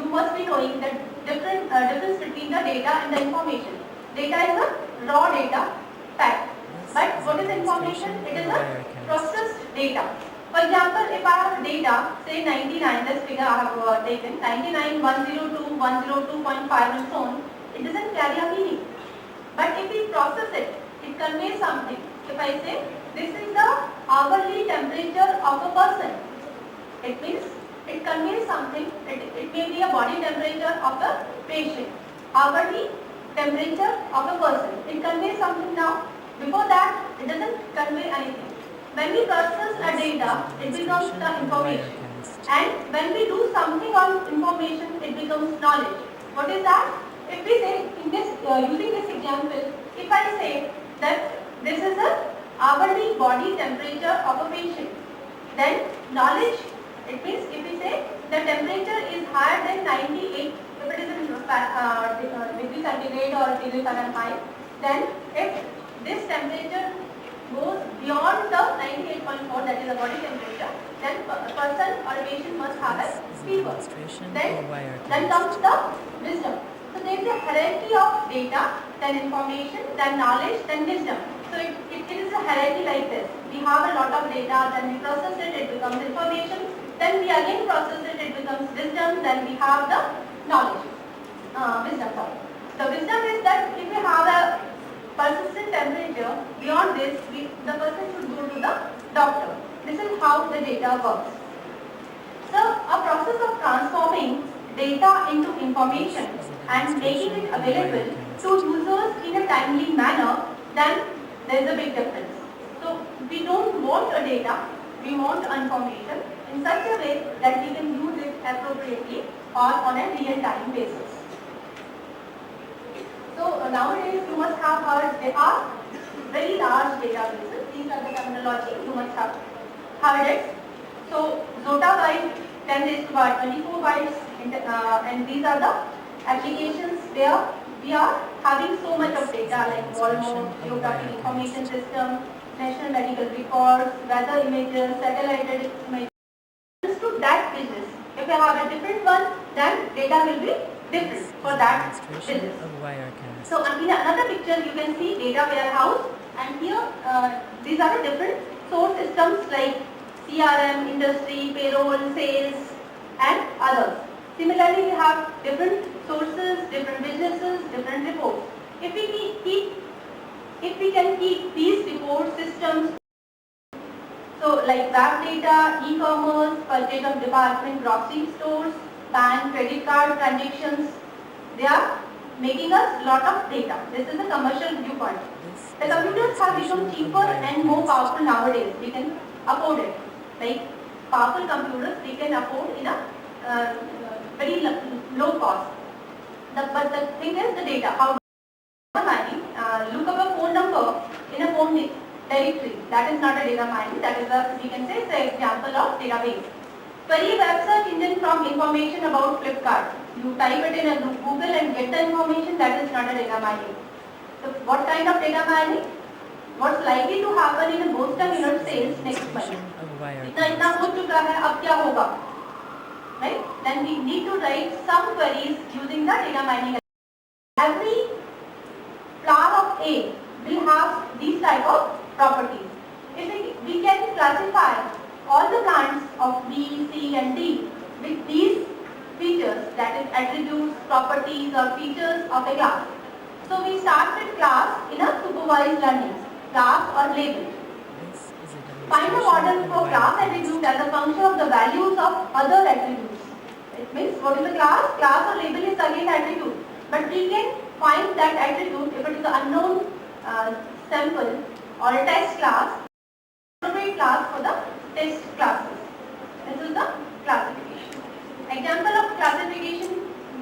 you must be knowing the difference between the data and the information. Data is a raw data, fact. But what is information? It is a processed data. For example, if I have data, say 99, this figure I have taken, 99, 102, 102.5 and so on, it doesn't carry a meaning. But if we process it, it conveys something. If I say, this is the hourly temperature of a person, it means it conveys something. It may be a body temperature of a patient, hourly temperature of a person. It conveys something now. Before that, it doesn't convey anything. When we process a data, it becomes the information. And when we do something on information, it becomes knowledge. What is that? If we say, in this, using this example, if I say that this is a hourly body temperature of a patient, then knowledge, it means if we say the temperature is higher than 98, if it is in degree centigrade or degree Fahrenheit, then if this temperature goes beyond the 98.4, that is the body temperature, then a person or a patient must have a fever. Then comes the wisdom. So there is a hierarchy of data, then information, then knowledge, then wisdom. So it is a hierarchy like this. We have a lot of data, then we process it, it becomes information, then we again process it, it becomes wisdom, then we have the knowledge. Wisdom, sorry. The wisdom is that if we have a persistent temperature, beyond this, the person should go to the doctor. This is how the data works. So, a process of transforming data into information and making it available to users in a timely manner, then there is a big difference. So, we don't want a data, we want information in such a way that we can use it appropriately or on a real-time basis. So nowadays you must have heard there are very large databases. These are the terminology you must have heard it. So zotabyte 10 raised to power 24 bytes, and these are the applications where we are having so much of data like Walmart, geographic information system, national medical records, weather images, satellite images. To that business, if you have a different one, then data will be different for that business. So in another picture you can see data warehouse, and here these are the different source systems like CRM, industry, payroll, sales and others. Similarly, we have different sources, different businesses, different reports. If we can keep these report systems, so like web data, e-commerce, purchase of department, grocery stores, bank, credit card transactions, they are making us lot of data. This is the commercial viewpoint. The computers have become cheaper and more powerful nowadays. We can afford it. Like powerful computers we can afford in a very low cost. But the thing is the data. How mining? Look up a phone number in a phone directory. That is not a data mining. That is a, we can say, it's an example of database. Query web search engine from information about Flipkart. You type it in a Google and get the information. That is not a data mining. So what kind of data mining? What's likely to happen in a Boston unit sales next month? इतना हो चुका है, अब क्या होगा? Right? Then we need to write some queries using the data mining. Every flower of A will have these type of properties. If we can classify all the plants of B, C and D with these features, that is attributes, properties or features of a class. So we start with class in a supervised learning, class or label. Find a model for class attribute as a function of the values of other attributes. It means what is a class? Class or label is again attribute. But we can find that attribute if it is an unknown sample or a test class, appropriate class for the test classes. This is the classification. Example of classification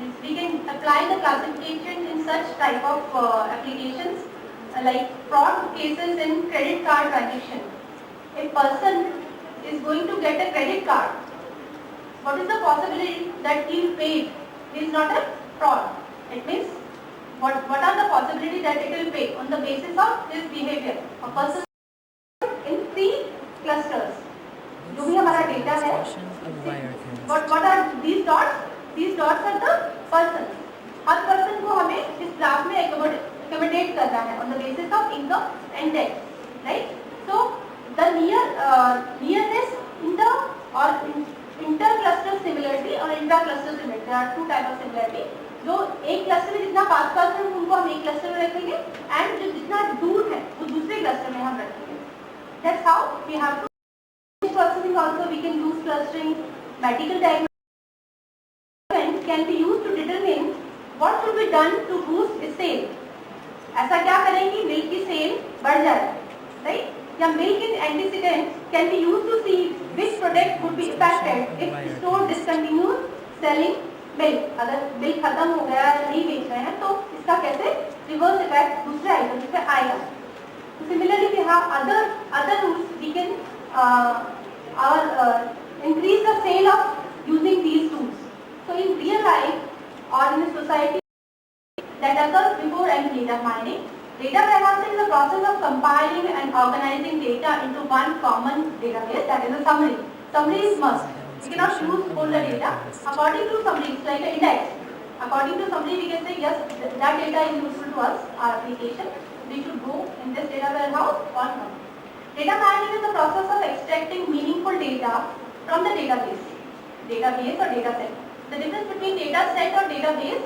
is we can apply the classification in such type of applications like fraud cases in credit card transaction. A person is going to get a credit card. What is the possibility that he will pay? It is not a fraud. It means what are the possibilities that it will pay on the basis of his behavior? A person in 3 clusters. जो भी हमारा data है, what are these dots? These dots records are the persons. Her person को हमें इस graph में accommodate करना है on the basis of income and debt, right? So the nearness inter or inter-cluster similarity और intra-cluster similarity, there are two types of similarity. जो एक cluster में जितना पास है उनको हम एक क्लस्टर में रखेंगे एंड जो जितना दूर है वो दूसरे क्लस्टर में हम रखेंगे. That's how we have to. Processing also we can use clustering. Medical diagnosis can be used to determine what should be done to boost sale. ऐसा क्या करेंगे मिल्क की सेल बढ़ जाए, right? या milk in antecedent can be used to see which product would be affected if store discontinues selling milk. अगर milk खत्म हो गया या नहीं बेच रहे हैं तो इसका कैसे रिवर्स इफेक्ट दूसरे आइटम्स पे आएगा. Similarly, we have other rules. We can increase the sale of using these tools. So in real life or in a society that occurs before any data mining, data warehousing is the process of compiling and organizing data into one common database, that is a summary. Summary is must. We cannot use all the data. According to summary, it's like an index. According to summary, we can say yes, that data is useful to us, our application. We should go in this data warehouse or not. Data mining is the process of extracting meaningful data from the database or data set. The difference between data set or database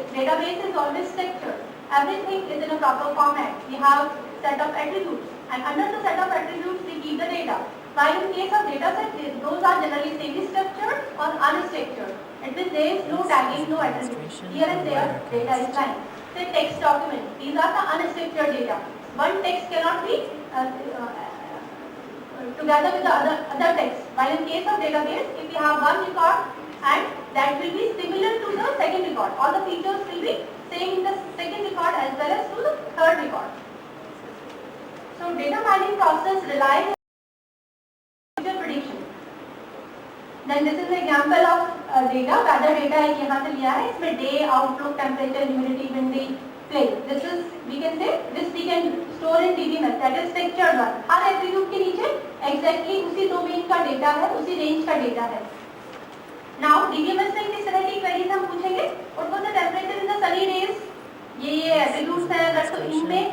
is always structured. Everything is in a proper format. We have set of attributes and under the set of attributes we keep the data. While in case of data set, those are generally semi-structured or unstructured. It means there is no tagging, no attributes. Here and there data is lying. Say text document. These are the unstructured data. One text cannot be together with the other text. While in case of database, if we have one record and that will be similar to the second record, all the features will be same in the second record as well as to the third record. So data mining process relies on future prediction. Then this is an example of data. Weather data एक यहाँ से लिया है. इसमें day, outlook, temperature, humidity, windy, clay. This is we can store in DBMS. That is structured one. Her attribute के नीचे exactly उसी domain का data है, उसी range का data है. Now DBMS में किस तरह की queries हम पूछेंगे? What was the temperature in the sunny days? ये attributes हैं अगर तो इनमें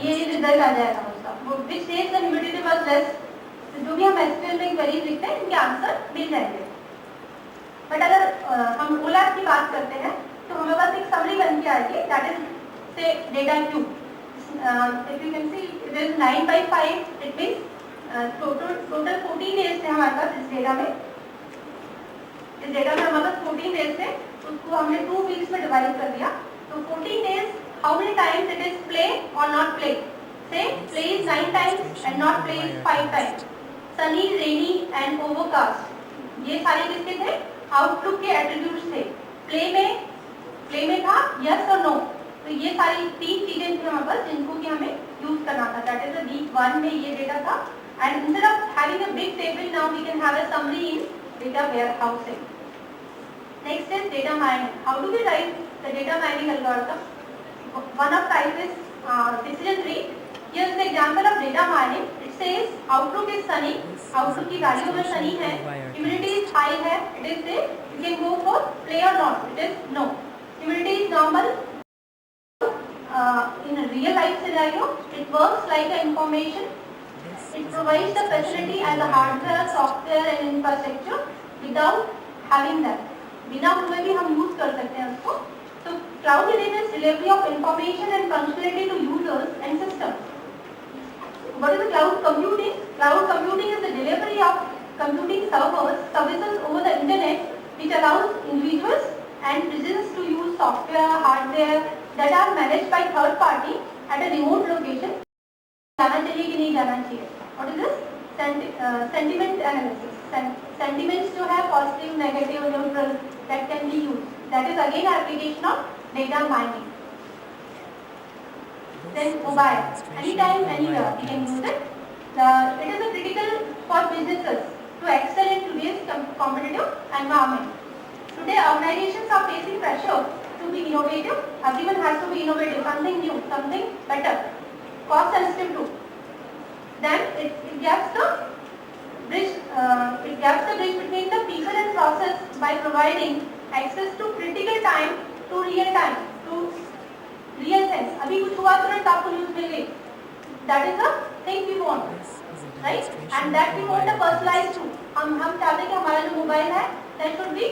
ये result आ जाएगा उसका. Which days the humidity was less? जो भी हम SQL में queries लिखते हैं इनके आंसर मिल जाएंगे. बट अगर हम OLAP की बात करते हैं तो हमें पास एक समरी बन के आएगी. That is say data queue. If you can see it is 9/5. It means total 14 days थे हमारे पास इस डेटा में. इस डेटा में हमारे पास 14 days थे. उसको हमने 2 weeks में डिवाइड कर दिया. तो 14 days how many times it is play or not play? Say play is 9 times and not play is 5 times. Sunny, rainy and overcast. ये सारे किसके थे? आउटलुक के एट्रीब्यूट्स थे. प्ले में था यस और नो. तो ये सारी 3 चीजें थी हमारे पास जिनको कि हमें यूज करना था. दैट इज वीक 1 में ये डेटा था. And instead of having a big table now we can have a summary in data warehousing. Next is data mining. How do we write the data mining algorithm? One of type is decision tree. Here is the example of data mining. It says outlook is sunny. Outlook की value में sunny है. Humidity is high है. It is say you can go for play or not. It is no. Humidity is normal. In a real life scenario, it works like an information. It provides the facility and the hardware, software and infrastructure without having that. बिना हुए भी हम use कर सकते हैं उसको. So cloud enables delivery of information and functionality to users and systems. What is the cloud computing? Cloud computing is the delivery of computing services over the internet which allows individuals and businesses to use software, hardware that are managed by third party at a remote location. जाना चाहिए कि नहीं जाना चाहिए? What is this? Sentiment analysis. Sentiments जो है positive, negative, neutral that can be used. That is again an application of data mining. Then mobile, anytime, anywhere we can use it. It is a critical for businesses to excel in today's competitive environment. Today organizations are facing pressure to be innovative. Everyone has to be innovative, something new, something better, cost sensitive too. Then it gaps the bridge between the people and process by providing access to critical time to real time, to real things. अभी कुछ हुआ तुरंत आपको news मिल गई. That is the thing we want, right? And that we want a personalized to. हम चाहते हैं कि हमारा जो मोबाइल है that should be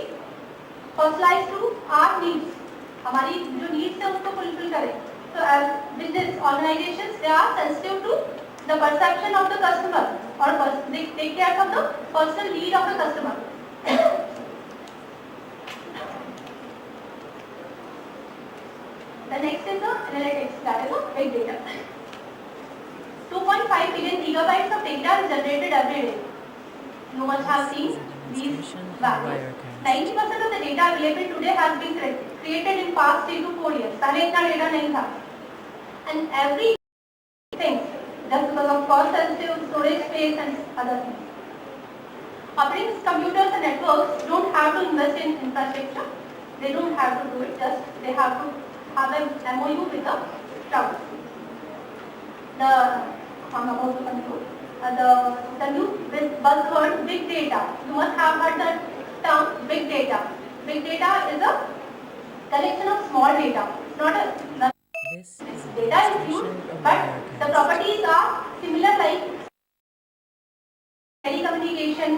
personalized to our needs. हमारी जो needs है उसको fulfill करे. So as business organizations, they are sensitive to the perception of the customer, or they take care of the personal need of the customer. The next is the analytics, that is the big data. 2.5 billion gigabytes of data is generated every day. You must have seen these values. 90% of the data available today has been created in past 3 to 4 years. पहले इतना data नहीं था. And every thing, just because of cost sensitive, storage space and other things. Operating computers and networks don't have to invest in infrastructure. They don't have to do it. Just they have to have an MOU with the cloud. About the control. The new buzzword big data. You must have heard the term big data. Big data is a collection of small data. It's not a data is huge, but the properties are similar, like telecommunication,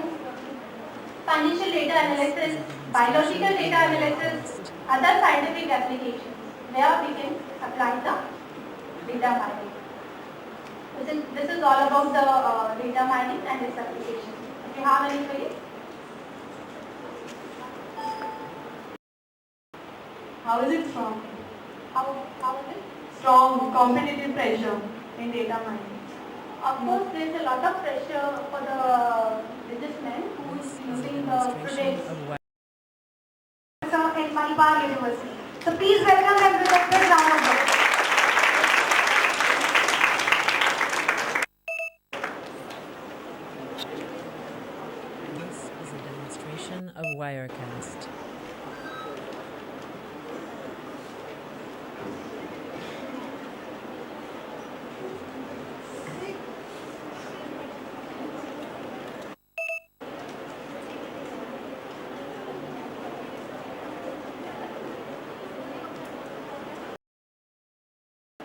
financial data analysis, biological data analysis, other scientific applications where we can apply the data mining. This is all about the data mining and its application. If you have any queries? How is it strong? How is it? Strong competitive pressure in data mining. Of course, there is a lot of pressure for the businessmen who is using the projects in Malabar University. So please welcome them with a good round of applause. Of Wirecast.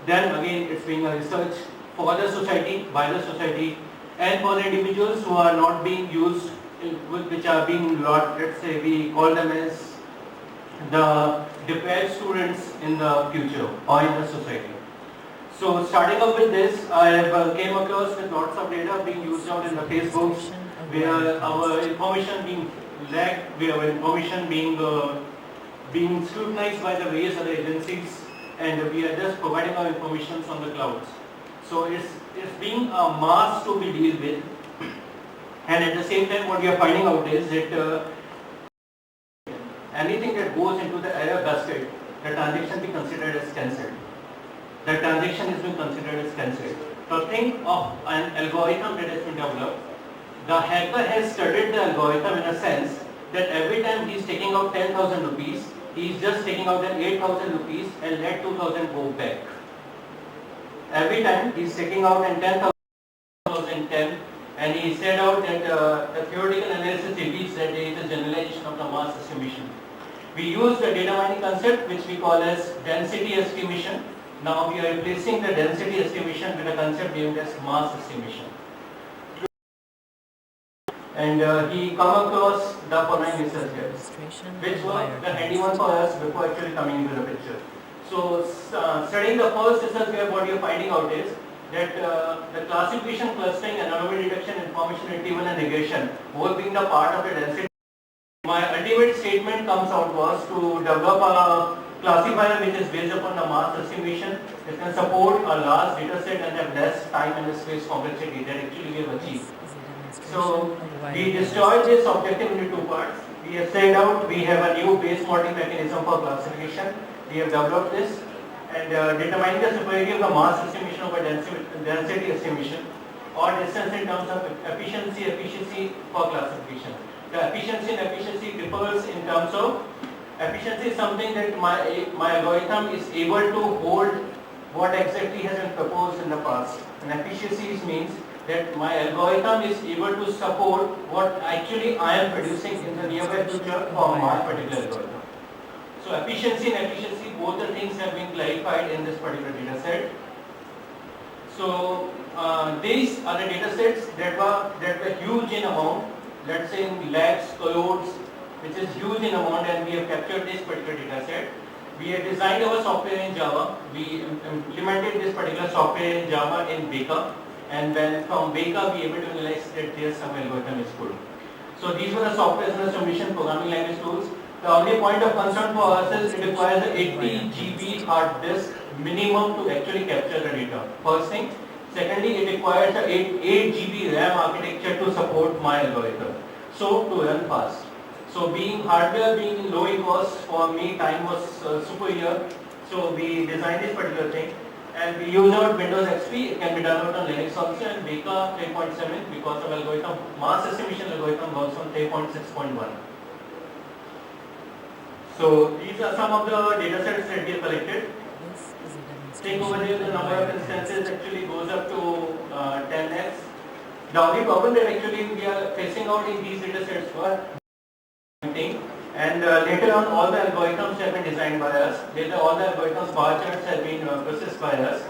Then again, it's being a research for the society, by the society, and for the individuals who are not being used, which are being lot, let's say we call them as the deprived students in the future or in the society. So starting up with this, I have came across with lots of data being used out in the Facebooks, where our information being lagged, where our information being scrutinized by the various other agencies, and we are just providing our information on the clouds. So it's being a mass to be dealt with. And at the same time, what we are finding out is that anything that goes into the error basket, the transaction be considered as cancelled. The transaction is being considered as cancelled. So think of an algorithm that has been developed. The hacker has studied the algorithm in a sense that every time he is taking out 10,000 rupees, he is just taking out an 8,000 rupees and let 2,000 go back. Every time he is taking out an 10,010. And he said out that the theoretical analysis reveals that there is a generalization of the mass estimation. We use the data mining concept, which we call as density estimation. Now we are replacing the density estimation with a concept named as mass estimation. And he come across the following research here, which were the handy one for us before actually coming into the picture. So studying the first research here, what you are finding out is that the classification, clustering, anomaly detection, information retrieval and negation, both being the part of the density. My ultimate statement comes out was to develop a classifier which is based upon the mass estimation. It can support a large data set and have less time and space complexity that actually we have achieved. So we destroyed this objective into two parts. We have said out we have a new base modeling mechanism for classification. We have developed this. And determining the superiority of the mass estimation over density estimation, or distance in terms of efficiency for classification. The efficiency and efficiency differs in terms of efficiency is something that my algorithm is able to hold what exactly has been proposed in the past. And efficiency means that my algorithm is able to support what actually I am producing in the nearby future for my particular algorithm. So efficiency and efficiency, both the things have been clarified in this particular data set. So these are the data sets that were huge in amount, let's say in lakhs, crores, which is huge in amount, and we have captured this particular data set. We have designed our software in Java. We implemented this particular software in Java in BICON, and then from BICON we able to realize that there's some algorithm is good. So these were the software and simulation programming language tools. The only point of concern for us is it requires an 80 GB hard disk minimum to actually capture the data. First thing. Secondly, it requires an 8 GB RAM architecture to support my algorithm. So to run fast. So hardware being low in cost, for me time was superior. So we designed this particular thing. And we use out Windows XP, it can be downloaded on Linux also, and BICON 3.7 because of algorithm, mass estimation algorithm works on 3.6.1. So these are some of the data sets that we have collected. Take over here, the number of instances actually goes up to 10x. The only problem that actually we are facing out in these data sets were and later on all the algorithms have been designed by us. Later all the algorithms bar charts have been processed by us.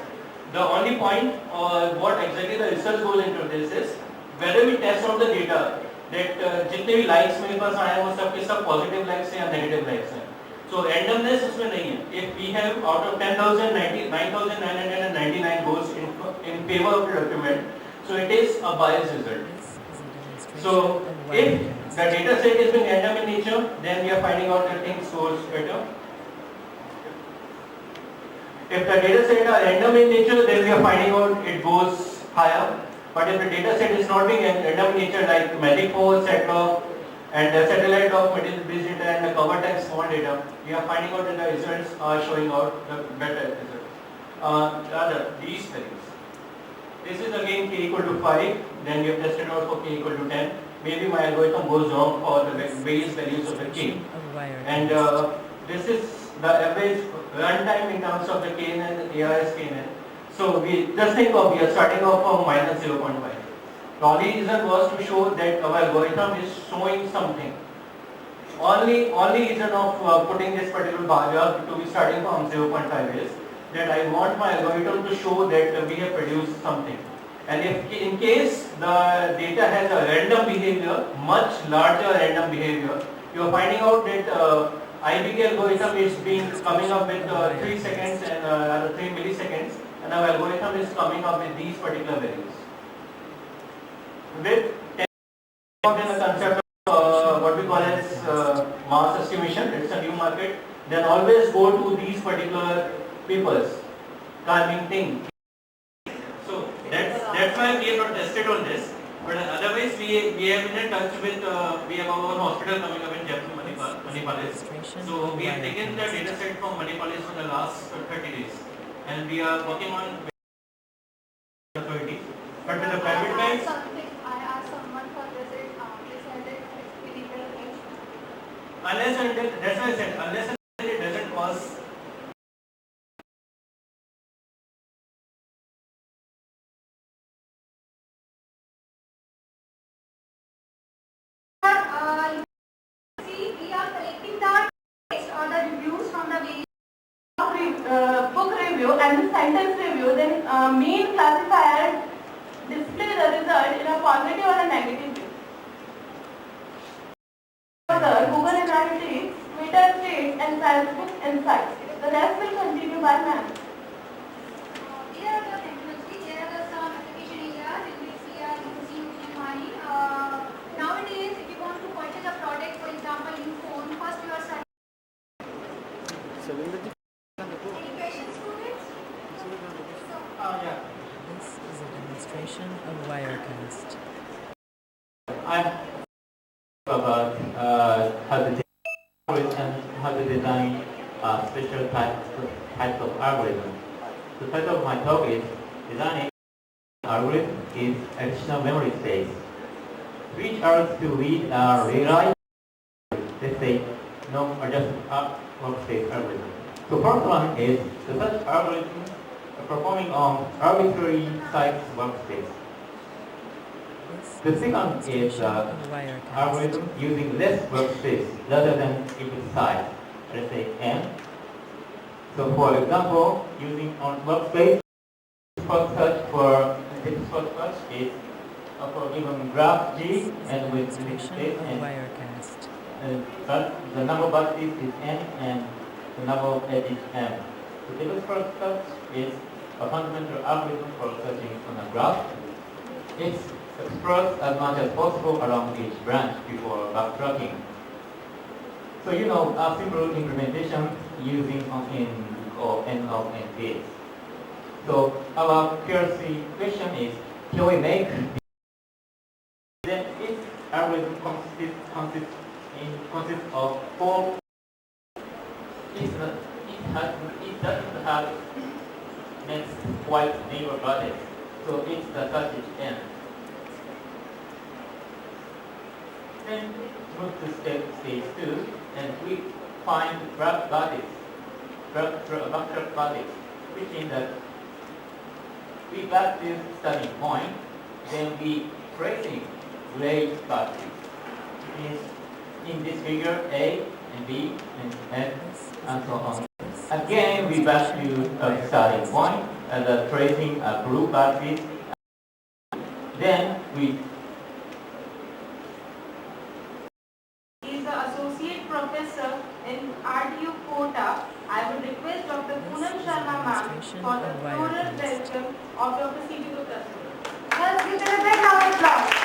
The only point or what exactly the research goes into this is whether we test out the data that जितने भी likes मेरे पास आए हैं वो सबके सब positive likes हैं या negative likes हैं. So randomness उसमें नहीं है. If we have out of 10,000, 9,999 goes in favor of the document, so it is a biased result. So if the data set is being random in nature, then we are finding out that things goes better. If the data set are random in nature, then we are finding out it goes higher. But if the data set is not being random in nature, like magic 4, setlog, and the satellite of material-based data and the cover type small data, we are finding out that the results are showing out the better result. Rather, these values. This is again k equal to 5, then we have tested out for k equal to 10. Maybe my algorithm goes wrong for the various values of the k. And this is the average runtime in terms of the KNN and the ARS KNN. So we just think of, we are starting off from minus 0.5. The only reason was to show that our algorithm is showing something. Only reason of putting this particular bar to be starting from 0.5 is that I want my algorithm to show that we have produced something. And if in case the data has a random behavior, much larger random behavior, you are finding out that IBK algorithm is coming up with 3 seconds and 3 milliseconds, and our algorithm is coming up with these particular values. With the concept of what we call as mass estimation, it's a new market, then always go to these particular papers, calming thing. So that's why we have not tested on this. But otherwise, we have been in touch with, we have our own hospital coming up in Jaipur, Manipalis. So we have taken the data set from Manipalis for the last 30 days. And we are working on authority. But with the private banks, I asked someone for this, they said it's illegal. unless and until, that's why I said, unless and until it doesn't cause See, we are collecting the text or the reviews from the various book review and the sentence review, then main classifier display the result in a positive or a negative way. Further, Google Analytics, Twitter States and Facebook Insights. The rest will continue by ma'am. Here are the technology, there are some application areas in which we are using money. Nowadays, if you want to purchase a product, for example, in phone, first you are studying. Any questions, students? yeah. This is a demonstration of Wirecast. I'm about how to design special types of algorithms. The title of my talk is Designing Algorithm is Additional Memory Space, which are to read rewrite, let's say, non-adjusted workspace algorithm. The first one is the such algorithm performing on arbitrary size workspace. The second is algorithm using less workspace rather than input size. let's say M. So for example, using on workspace, first search for this first search is for given graph G and with Demonstration space of and Wirecast. but the number of vertices is N and the number of edges is M. So this first search is a fundamental algorithm for searching on a graph. It's expressed as much as possible along each branch before backtracking. So you know a simple implementation using on in or N of N bits. So our PLC question is, can we make then its algorithm consists of four. It doesn't have next white neighbor vertex, so it's the search is N. Then move to stage 2, and we find graph vertex, backtrack vertex, which means that we got this starting point, then we tracing gray vertex. It means in this figure A and B and F and so on. Again, we back to a starting point and tracing a blue vertex. Then we Is the associate professor in RTU Kota. I would request Dr. Poonam Sharma ma'am for the floral welcome of Dr. C.B. Gupta. Let's give them a big round of applause.